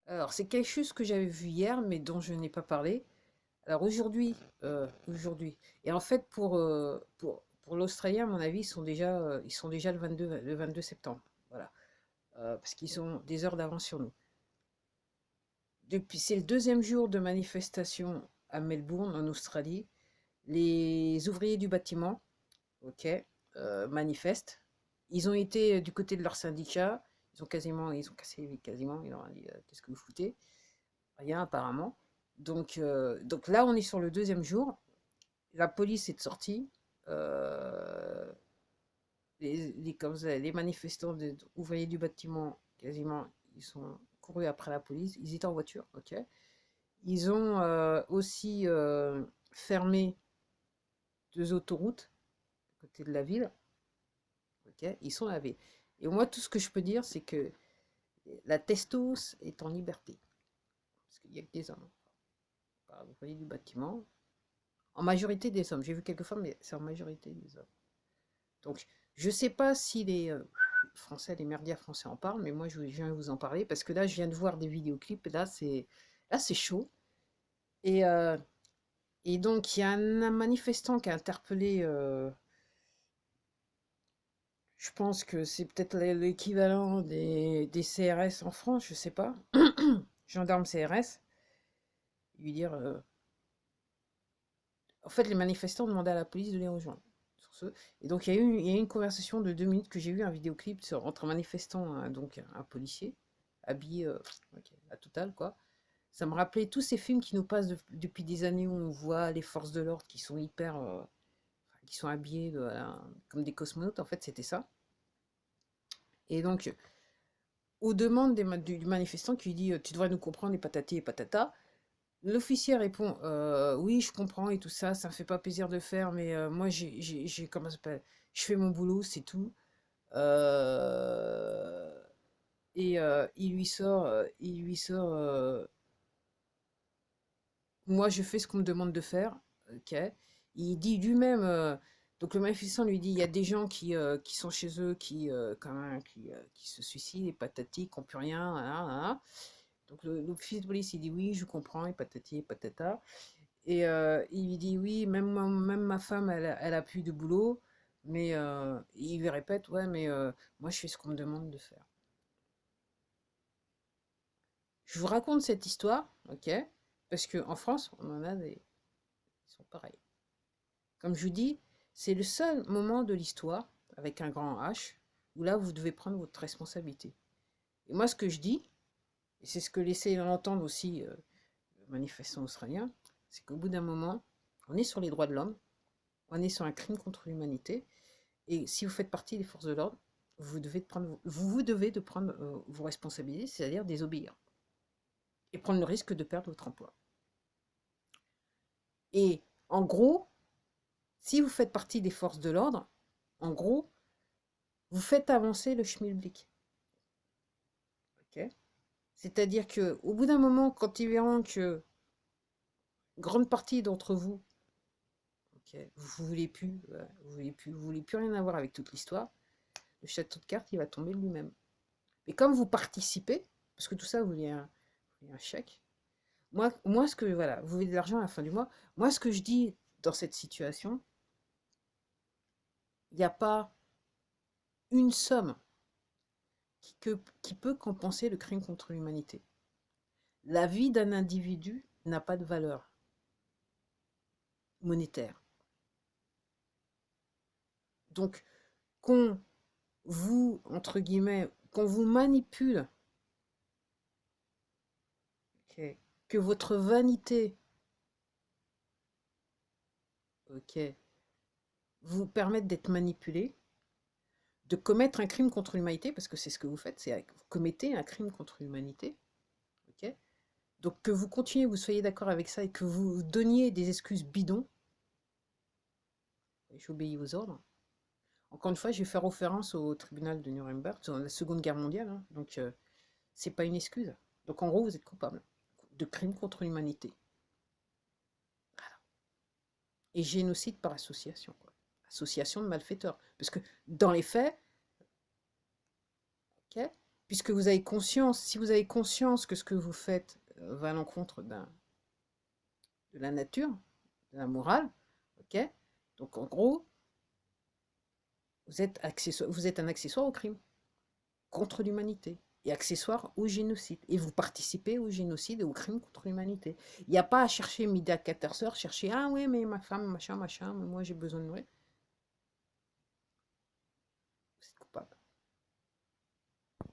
Alors, c'est quelque chose que j'avais vu hier, mais dont je n'ai pas parlé. Alors aujourd'hui. Et en fait, pour l'Australien, à mon avis, ils sont déjà le 22 septembre. Voilà. Parce qu'ils ont des heures d'avance sur nous. C'est le deuxième jour de manifestation à Melbourne, en Australie. Les ouvriers du bâtiment, ok, manifestent. Ils ont été du côté de leur syndicat. Ils ont cassé quasiment. Ils leur ont dit, qu'est-ce que vous foutez? Rien apparemment. Donc là, on est sur le deuxième jour. La police est sortie. Euh, les manifestants, ouvriers du bâtiment, quasiment, ils sont courus après la police. Ils étaient en voiture, ok. Ils ont aussi fermé deux autoroutes à côté de la ville, ok. Ils sont lavés. Et moi, tout ce que je peux dire, c'est que la testos est en liberté. Parce qu'il n'y a que des hommes. Par ouvriers du bâtiment, en majorité des hommes. J'ai vu quelques femmes, mais c'est en majorité des hommes. Donc, je sais pas si les merdias français en parlent, mais moi, je viens vous en parler parce que là, je viens de voir des vidéoclips. Et là, c'est chaud. Et, euh, et donc, il y a un manifestant qui a interpellé. Je pense que c'est peut-être l'équivalent des CRS en France, je sais pas. Gendarme CRS. Lui dire. En fait, les manifestants demandaient à la police de les rejoindre. Sur ce. Et donc, il y a eu une conversation de 2 minutes que j'ai vu un vidéoclip entre un manifestant, donc un policier, habillé ok, la totale, quoi. Ça me rappelait tous ces films qui nous passent depuis des années où on voit les forces de l'ordre qui sont qui sont habillés comme des cosmonautes. En fait, c'était ça. Et donc, aux demandes du manifestant qui lui dit tu devrais nous comprendre, et patati et patata. L'officier répond oui, je comprends et tout ça, ça me fait pas plaisir de le faire, mais moi, comment ça s'appelle, je fais mon boulot, c'est tout. Euh, il lui sort, moi, je fais ce qu'on me demande de faire, ok. Il dit lui-même, donc le manifestant lui dit, il y a des gens qui sont chez eux, quand même, qui se suicident, et patati, qui n'ont plus rien, hein, hein. Donc l'officier de police, il dit oui, je comprends, et patati, et patata. Et il lui dit oui, même ma femme, elle a plus de boulot. Mais il lui répète, ouais, mais moi, je fais ce qu'on me demande de faire. Je vous raconte cette histoire, ok? Parce qu'en France, on en a des. Ils sont pareils. Comme je vous dis, c'est le seul moment de l'histoire, avec un grand H, où là, vous devez prendre votre responsabilité. Et moi, ce que je dis, et c'est ce que laissait d'entendre aussi le manifestant australien, c'est qu'au bout d'un moment, on est sur les droits de l'homme, on est sur un crime contre l'humanité. Et si vous faites partie des forces de l'ordre, vous devez de prendre vos responsabilités, c'est-à-dire désobéir. Et prendre le risque de perdre votre emploi. Et en gros, si vous faites partie des forces de l'ordre, en gros, vous faites avancer le schmilblick. Okay, c'est-à-dire qu'au bout d'un moment, quand ils verront que grande partie d'entre vous, okay, vous ne voulez plus, vous voulez plus rien avoir avec toute l'histoire, le château de cartes, il va tomber de lui-même. Et comme vous participez, parce que tout ça, vous voulez un chèque. Ce que, voilà, vous voulez de l'argent à la fin du mois. Moi, ce que je dis dans cette situation, il n'y a pas une somme qui peut compenser le crime contre l'humanité. La vie d'un individu n'a pas de valeur monétaire. Donc, qu'on entre guillemets, qu'on vous manipule, ok, que votre vanité, ok, vous permette d'être manipulé, de commettre un crime contre l'humanité, parce que c'est ce que vous faites, vous commettez un crime contre l'humanité, ok. Donc que vous continuez, vous soyez d'accord avec ça et que vous donniez des excuses bidons, j'obéis aux ordres. Encore une fois, je vais faire référence au tribunal de Nuremberg, dans la Seconde Guerre mondiale, hein, donc c'est pas une excuse. Donc en gros, vous êtes coupable de crimes contre l'humanité. Et génocide par association, quoi. Association de malfaiteurs. Parce que dans les faits, ok, puisque vous avez conscience, si vous avez conscience que ce que vous faites va à l'encontre de la nature, de la morale, ok? Donc en gros, vous êtes un accessoire au crime, contre l'humanité, et accessoire au génocide. Et vous participez au génocide et au crime contre l'humanité. Il n'y a pas à chercher midi à 14h, chercher, ah oui, mais ma femme, machin, machin, mais moi j'ai besoin de nourrir.